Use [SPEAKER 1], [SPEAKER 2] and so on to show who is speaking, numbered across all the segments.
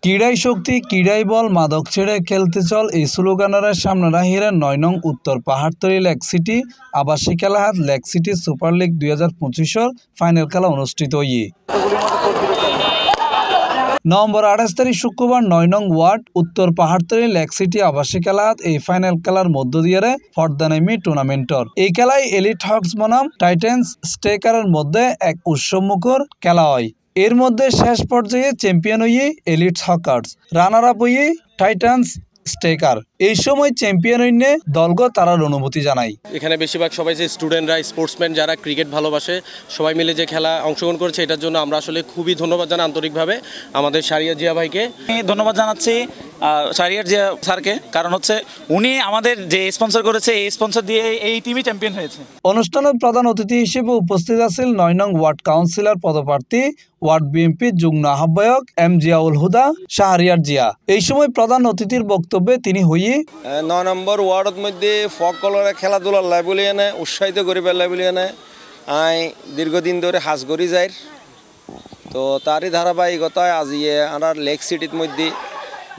[SPEAKER 1] ক্রীড়াই শক্তি, ক্রীড়াই বল, মাদক ছেড়ে খেলতে চল এই স্লোগানের সামনে রাহিরে ৯ নং উত্তর পাহাড়তলী লেক সিটি আবাসিক এলাহাত লেক সিটি সুপার লিগ ২০২৫-র ফাইনাল খেলা অনুষ্ঠিত নভেম্বর ২৮ তারিখ শুক্রবার ৯ নং ওয়ার্ড উত্তর পাহাড়তলী লেক সিটি আবাসিক এলাহাত এই ফাইনাল খেলার মধ্য দিয়ে পর্দা নেমে টুর্নামেন্টর এই খেলায় এলিট হকস বনাম টাইটান্স স্টেকারের মধ্যে এক উৎসবমুখর খেলা হয়। এর মধ্যে শেষ পর্যায়ে চ্যাম্পিয়ন হয়ে এলিট হকার্স, রানার আপ হয়ে টাইটান্স স্টেকার। এই সময় চ্যাম্পিয়ন হইনে দলগত তারার অনুভূতি জানাই।
[SPEAKER 2] এখানে বেশিরভাগ সবাই যে স্টুডেন্টরা, স্পোর্টসম্যান যারা ক্রিকেট ভালোবাসে সবাই মিলে যে খেলা অংশগ্রহণ করেছে এটার জন্য আমরা আসলে খুবই ধন্যবাদ জানাই আন্তরিকভাবে আমাদের শাহরিয়ার জিয়া ভাইকে।
[SPEAKER 3] আমি ধন্যবাদ জানাচ্ছি শাহরিয়ার জিয়া স্যারকে, কারণ হচ্ছে উনি আমাদের যে স্পন্সর করেছে এই স্পন্সর দিয়ে এই টিমই চ্যাম্পিয়ন হয়েছে।
[SPEAKER 1] অনুষ্ঠানের প্রধান অতিথি হিসেবে উপস্থিত আছেন ৯ নং ওয়ার্ড কাউন্সিলর পদপ্রার্থী ওয়ার্ড বিএনপির যুগ্ম আহ্বায়ক এম জিয়াউল হুদা শাহরিয়ার জিয়া। এই সময় প্রধান অতিথির বক্তব্যে তিনি হইয়ে
[SPEAKER 4] ৯ নম্বর ওয়ার্ডের মধ্যে সকলের খেলাধুলার লাই বলি এনে উৎসাহিত করিবার লাই বলি এনে আই দীর্ঘদিন ধরে হাজ করি যাই। তো তারই ধারাবাহিকতায় আজিয়ে আমরা লেক সিটির মধ্যে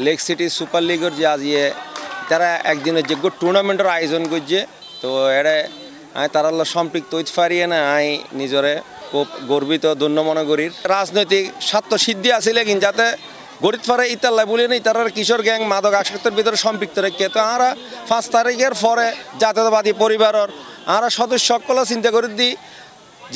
[SPEAKER 4] লেক সিটি সুপার লিগের যে আজিয়ে তারা একদিনের যোগ্য টুর্নামেন্টের আয়োজন করছে। তো এটা আমি তার সম্পৃক্ত হইতে পারি না, আমি নিজরে খুব গর্বিত ধন্য মনে করি। রাজনৈতিক স্বার্থ সিদ্ধি আসলে কিন্তু যাতে গরিব পারে ইতাল্লাই বলি না তারা কিশোর গ্যাং মাদক আসক্তের ভিতরে সম্পৃক্ত রেখে তো আমরা ৫ তারিখের পরে জাতীয়তাবাদী পরিবারের আমরা সদস্য সকলে চিন্তা করে দিই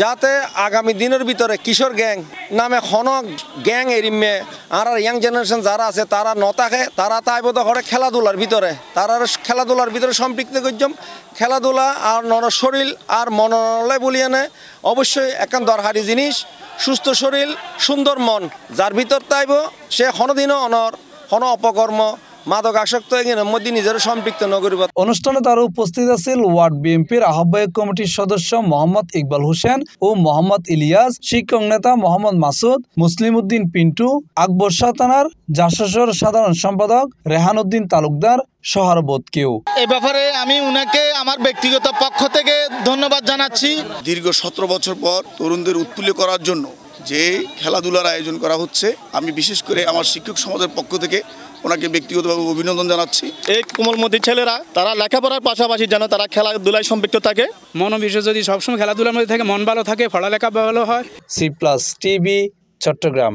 [SPEAKER 4] যাতে আগামী দিনের ভিতরে কিশোর গ্যাং নামে হনক গ্যাং এরিমে আর ইয়াং জেনারেশন যারা আছে তারা নতাকে তারা তাই বোধ করে খেলাধুলার ভিতরে তারা খেলাধুলার ভিতরে সম্পৃক্ত করছম। খেলাধুলা আর শরীর আর মনলে বলিয়ে নে অবশ্যই একান দরকারি জিনিস। সুস্থ শরীর সুন্দর মন যার ভিতর তাইব সে হনদিনও অনর হন অপকর্ম মাদক আসক্ত মধ্যে নিজের সম্পৃক্ত নগরী।
[SPEAKER 1] অনুষ্ঠানে তারা উপস্থিত আছেন ওয়ার্ড বিএনপির আহ্বায়ক কমিটির সদস্য মোহাম্মদ ইকবাল হোসেন ও মোহাম্মদ ইলিয়াস, শিক্ষক নেতা মোহাম্মদ মাসুদ, মুসলিম উদ্দিন পিন্টু, আকবর শাহ থানার জাসসর সাধারণ সম্পাদক রেহান উদ্দিন তালুকদার সহারবোধ কেউ।
[SPEAKER 5] এই ব্যাপারে আমি উনাকে আমার ব্যক্তিগত পক্ষ থেকে ধন্যবাদ জানাচ্ছি।
[SPEAKER 6] দীর্ঘ ১৭ বছর পর তরুণদের উৎফুল্ল করার জন্য যে খেলাধুলার আয়োজন করা হচ্ছে, আমি বিশেষ করে আমার শিক্ষক সমাজের পক্ষ থেকে ওনাকে ব্যক্তিগতভাবে অভিনন্দন জানাচ্ছি। এই
[SPEAKER 5] কোমলমতি ছেলেরা তারা লেখাপড়ার পাশাপাশি যেন তারা খেলাধুলায় সম্পৃক্ত থাকে।
[SPEAKER 7] মনোবিশ্বাস যদি সবসময় খেলাধুলার মধ্যে থাকে, মন ভালো থাকে, পড়ালেখা ভালো হয়।
[SPEAKER 1] C+ TV, Chittagong.